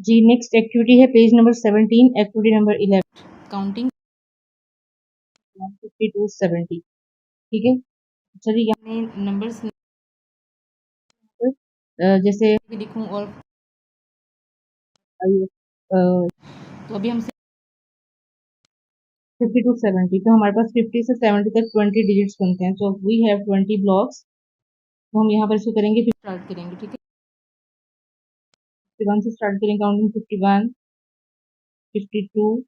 जी next activity है page number 17, activity number 11, counting 50 to 70। ठीक है, चलिए यहाँ नंबर्स जैसे लिखूं और तो अभी हम 50 to 70, तो हमारे पास 50 से 70 तक 20 डिजिट्स बनते हैं। तो वी हैव 20 ब्लॉक्स, तो हम यहाँ पर इसको करेंगे, स्टार्ट करेंगे। ठीक है, 51 से स्टार्ट करेंगे counting. 51, 52,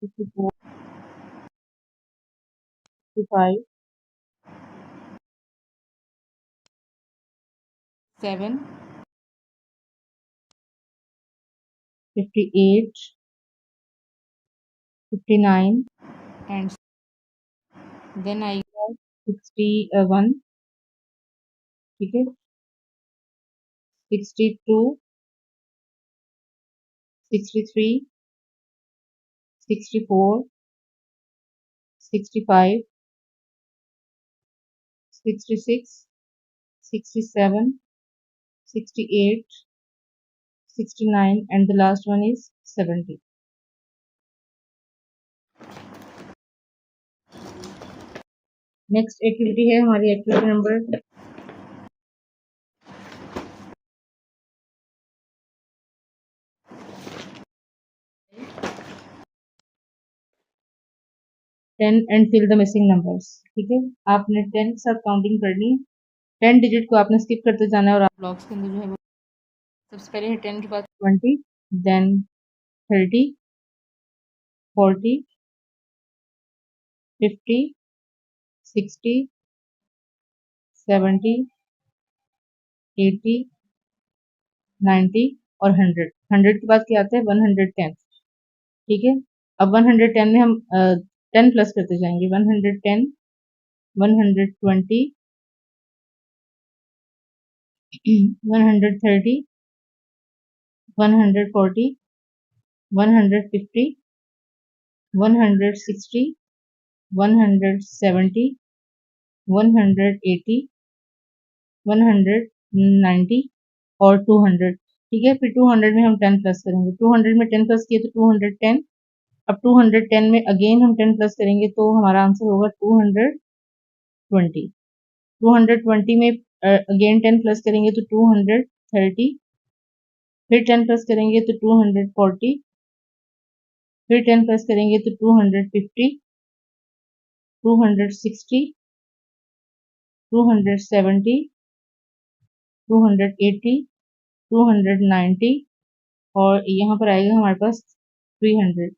54, 55, 7, 58, 59 and then I got 61। ठीक है, 62, 63, 64, 65, 66, 67, 68, 69 and the last one is 70। Next activity है हमारी activity number 10 and fill the missing numbers. ठीक है, आपने 10 के साथ काउंटिंग करनी है, 10 डिजिट को आपने स्किप करते जाना है और आप ब्लॉक्स के अंदर जो है वो सबसे पहले है 10 के बाद 20, देन 30, 40, 50, 60, 70, 80, 90 और 100। 100 के बाद क्या आता है 110। ठीक है, अब 110 में हम 10 प्लस करते जाएंगे। 110, 120, 130, 140, 150, 160, 170, 180, 190 और 200। ठीक है, फिर 200 में हम 10 प्लस करेंगे। 200 में 10 प्लस किए तो 210। अब 210 में अगेन हम 10 प्लस करेंगे तो हमारा आंसर होगा 220। 220 में अगेन 10 प्लस करेंगे तो 230, फिर 10 प्लस करेंगे तो 240, फिर 10 प्लस करेंगे तो 250, 260, 270, 280, 290 और यहाँ पर आएगा हमारे पास 300।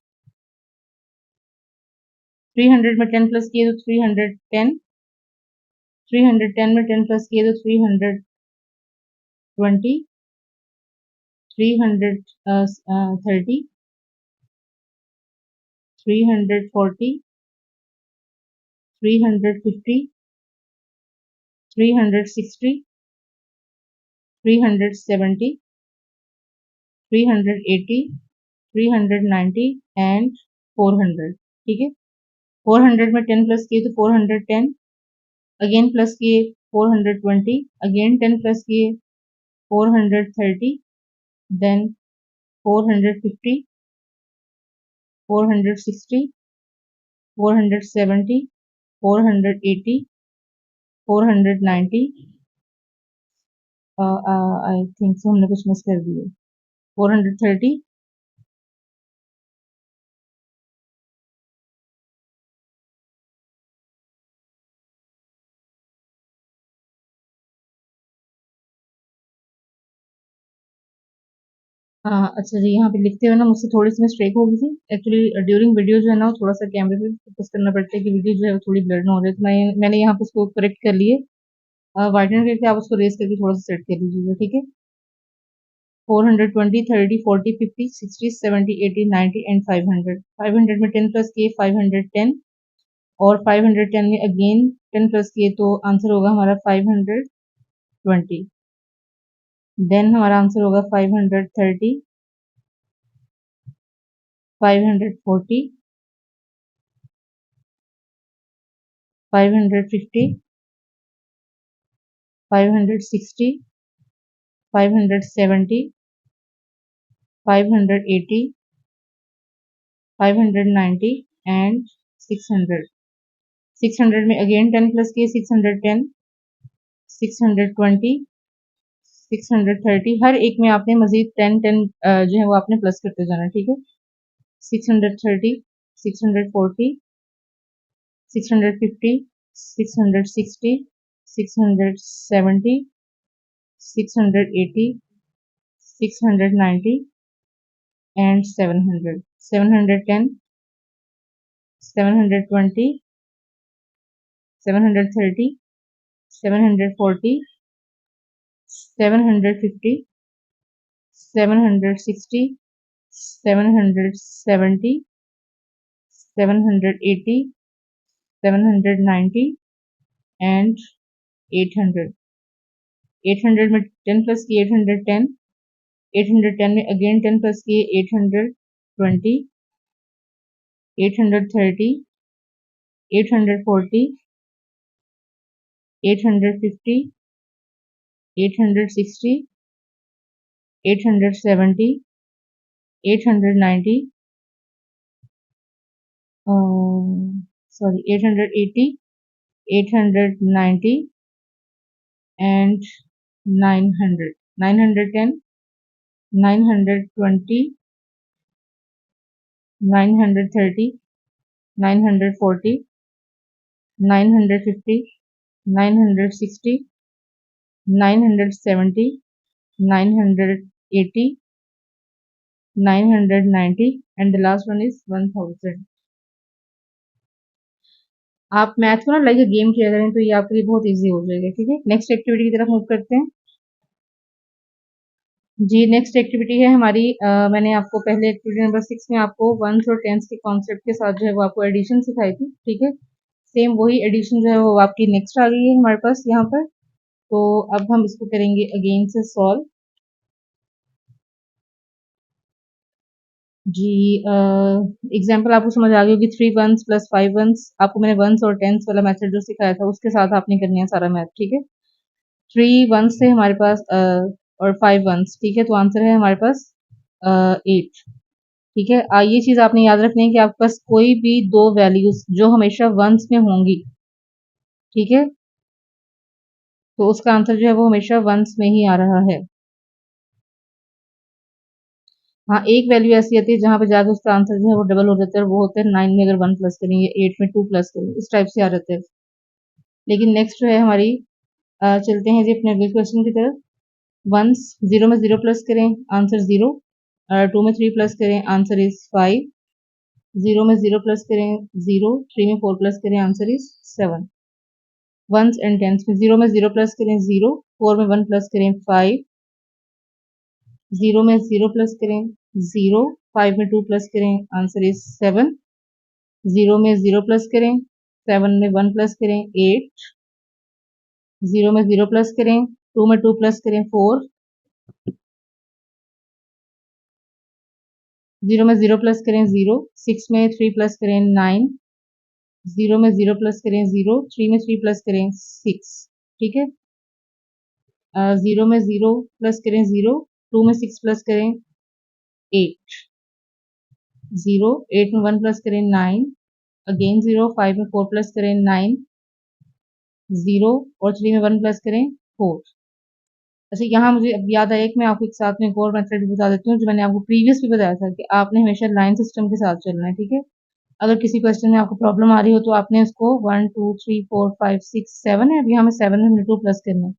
300 में 10 प्लस किए तो 310, 310 में 10 प्लस किए तो 320, 330, 340, 350, 360, 370, 380, 390 एंड 400। ठीक है, 400 में 10 प्लस किए तो 410, अगेन प्लस किए 420, अगेन 10 प्लस किए 430, देन 450, 460, 470, 480, 490, आई थिंक सो हमने कुछ मिस कर दिए, 430, हाँ अच्छा जी, यहाँ पे लिखते हुए ना मुझसे थोड़ी सी मिस्टेक हो गई थी। एक्चुअली ड्यूरिंग वीडियो जो है ना थोड़ा सा कैमरे पे फोकस करना पड़ता है कि वीडियो जो है वो थोड़ी ब्लर ना हो रही है, तो मैंने यहाँ पे उसको करेक्ट कर लिए। वाइटनर करके आप उसको रेस करके थोड़ा सा सेट कर लीजिएगा। ठीक है, 420, 30, 40, 50, 60, 70, 80, 90 एंड 500। 500 में 10 प्लस किए 510 और 510 में अगेन 10 प्लस किए तो आंसर होगा हमारा 520। देन हमारा आंसर होगा 530, 540, 550, 560, 570, 580, 590 एंड 600। 600 में अगेन 10 प्लस किए 610, 620, 630। हर एक में आपने मजीद 10 जो है वो आपने प्लस करते जाना, ठीक है। 630, 640, 650, 660, 670, 680, 690 and 700। 710, 720, 730, 740, 750, 760, 770, 780, 790 and 800। 800 में 10 प्लस किए 810, 810 में अगेन 10 प्लस किए 820, 830, 840, 850, 860, 870, 890, sorry 880, 890 and 900। 910, 920, 930, 940, 950, 960, 970, 980, 990 and the last one is 1000। आप मैथ को ना लाइक अ गेम किया करें तो ये आपके लिए बहुत इजी हो जाएगा, ठीक है। नेक्स्ट एक्टिविटी की तरफ मूव करते हैं। जी नेक्स्ट एक्टिविटी है हमारी मैंने आपको पहले एक्टिविटी नंबर 6 में आपको वंस और टेंस के कॉन्सेप्ट के साथ जो है वो आपको एडिशन सिखाई थी, ठीक है। सेम वही एडिशन जो है वो आपकी नेक्स्ट आ गई है हमारे पास यहाँ पर। तो अब हम इसको करेंगे अगेन से सॉल्व। जी एग्जाम्पल आपको समझ आ गई होगी। 3 वंस प्लस 5 वंस, आपको मैंने वंस और टेंस वाला मेथड जो सिखाया था उसके साथ आपने करनी है सारा मैथ, ठीक है। 3 वंस थे हमारे पास और 5 वंस, ठीक है। तो आंसर है हमारे पास 8, ठीक है। ये चीज आपने याद रखनी है कि आपके पास कोई भी दो वैल्यूज जो हमेशा वंस में होंगी, ठीक है, तो उसका आंसर जो है वो हमेशा वंस में ही आ रहा है। हाँ एक वैल्यू ऐसी आती है जहां पे जाकर उसका आंसर जो है वो डबल हो जाता है, और वो होता है 9 में अगर 1 प्लस करेंगे, 8 में 2 प्लस करेंगे, इस टाइप से आ जाते हैं। लेकिन नेक्स्ट जो है हमारी चलते हैं जी अपने अगले क्वेश्चन की तरफ। वंस 0 में 0 प्लस करें आंसर 0, 2 में 3 प्लस करें आंसर इज 5, 0 में 0 प्लस करें 0, 3 में 4 प्लस करें answer is 7। Ones and tens में 0 में 0 प्लस करें 0, 4 में 1 प्लस करें 5, 0 में 0 प्लस करें 0, 5 में 2 प्लस करें आंसर इज 7, 0 में 0 प्लस करें 7 में 1 प्लस करें 8, 0 में 0 प्लस करें 2 में 2 प्लस करें 4, 0 में 0 प्लस करें 0, 6 में 3 प्लस करें 9, 0 में 0 प्लस करें 0, 3 में 3 प्लस करें 6, ठीक है। 0 में 0 प्लस करें 0, 2 में 6 प्लस करें 8, 0, 8 में 1 प्लस करें 9, अगेन 0, 5 में 4 प्लस करें 9, 0 और 3 में 1 प्लस करें 4। अच्छा यहाँ मुझे अब याद आया कि मैं आपको एक साथ में एक और मेथड भी बता देती हूँ जो मैंने आपको प्रीवियस भी बताया था कि आपने हमेशा लाइन सिस्टम के साथ चलना है, ठीक है। अगर किसी क्वेश्चन में आपको प्रॉब्लम आ रही हो तो आपने इसको 1 2 3 4 5 6 7 है, अभी हमें 7 में 2 प्लस करना है।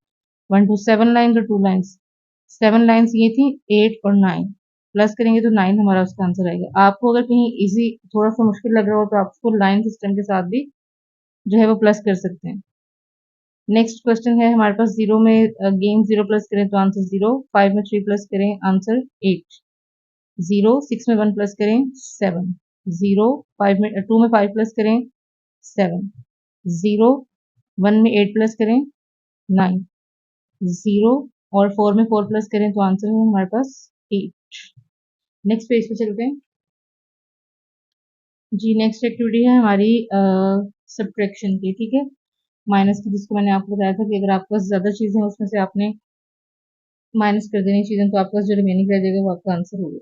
1 2 7 लाइन और 2 लाइन्स, 7 लाइन्स ये थी 8 और 9 प्लस करेंगे तो 9 हमारा उसका आंसर आएगा। आपको अगर कहीं इजी थोड़ा सा मुश्किल लग रहा हो तो आप उसको लाइन सिस्टम के साथ भी जो है वो प्लस कर सकते हैं। नेक्स्ट क्वेश्चन है हमारे पास 0 में अगेन 0 प्लस करें तो आंसर 0, 5 में 3 प्लस करें आंसर 8, 0 6 में 1 प्लस करें 7, 0 5 में 2 में 5 प्लस करें 7, 0 1 में 8 प्लस करें 9, 0 और 4 में 4 प्लस करें तो आंसर है हमारे पास 8। नेक्स्ट पेज पे चलते हैं जी। नेक्स्ट एक्टिविटी है हमारी सब्ट्रैक्शन की, ठीक है, माइनस की, जिसको मैंने आपको बताया था कि अगर आपके पास ज्यादा चीजें हैं उसमें से आपने माइनस कर देनी चीजें, तो आपके पास जो रिमेनिंग रह जाएगा वो आपका आंसर होगा।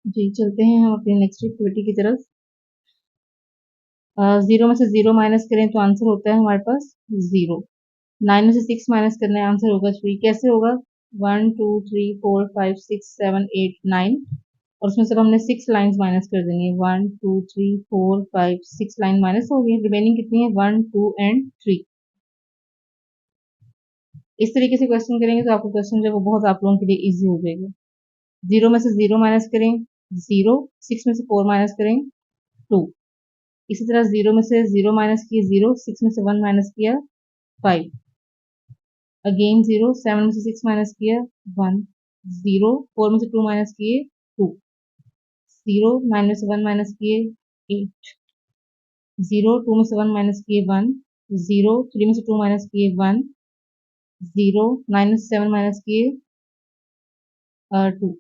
जी चलते हैं हम अपनी नेक्स्ट एक्टिविटी की तरफ। 0 में से 0 माइनस करें तो आंसर होता है हमारे पास 0। 9 में से 6 माइनस करने आंसर होगा 3। कैसे होगा? 1 2 3 4 5 6 7 8 9, और उसमें से हमने 6 लाइंस माइनस कर देंगे। 1 2 3 4 5 6 लाइन माइनस हो गई, रिमेनिंग कितनी है? 1 2 एंड 3। इस तरीके से क्वेश्चन करेंगे तो आपका क्वेश्चन जो है वो बहुत आप लोगों के लिए इजी हो जाएगा। 0 में से 0 माइनस करें 0, 6 में से 4 माइनस करें 2। इसी तरह 0 में से 0 माइनस किए 0, 6 में से 1 माइनस किया 5, अगेन 0, 7 में से 6 माइनस किया 1, 0, 4 में से 2 माइनस किए 2, 0, 9 में से 1 माइनस किए 8, 0, 2 में से 1 माइनस किए 1, 0, 3 में से 2 माइनस किए 1, 0, 9 में से 7 माइनस किए 2,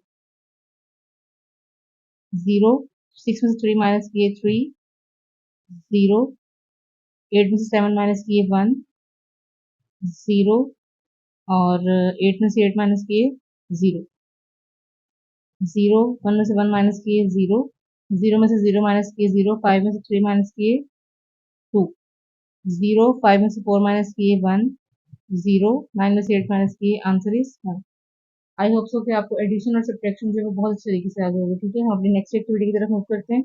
0, 6 में से 3 माइनस किए 3, 0, 8 में से 7 माइनस किए 1, 0, और 8 में से 8 माइनस किए 0, 0, 1 में से 1 माइनस किए 0, 0 में से 0 माइनस किए 0, 5 में से 3 माइनस किए 2, 0, 5 में से 4 माइनस किए 1, 0, 9 में से 8 माइनस किए, answer is 1। I hope so कि आपको एडिशन और सब्ट्रैक्शन जो है वो बहुत अच्छे तरीके से आ जाएगा। ठीक है, हम अपनी नेक्स्ट एक्टिविटी की तरफ मूव करते हैं।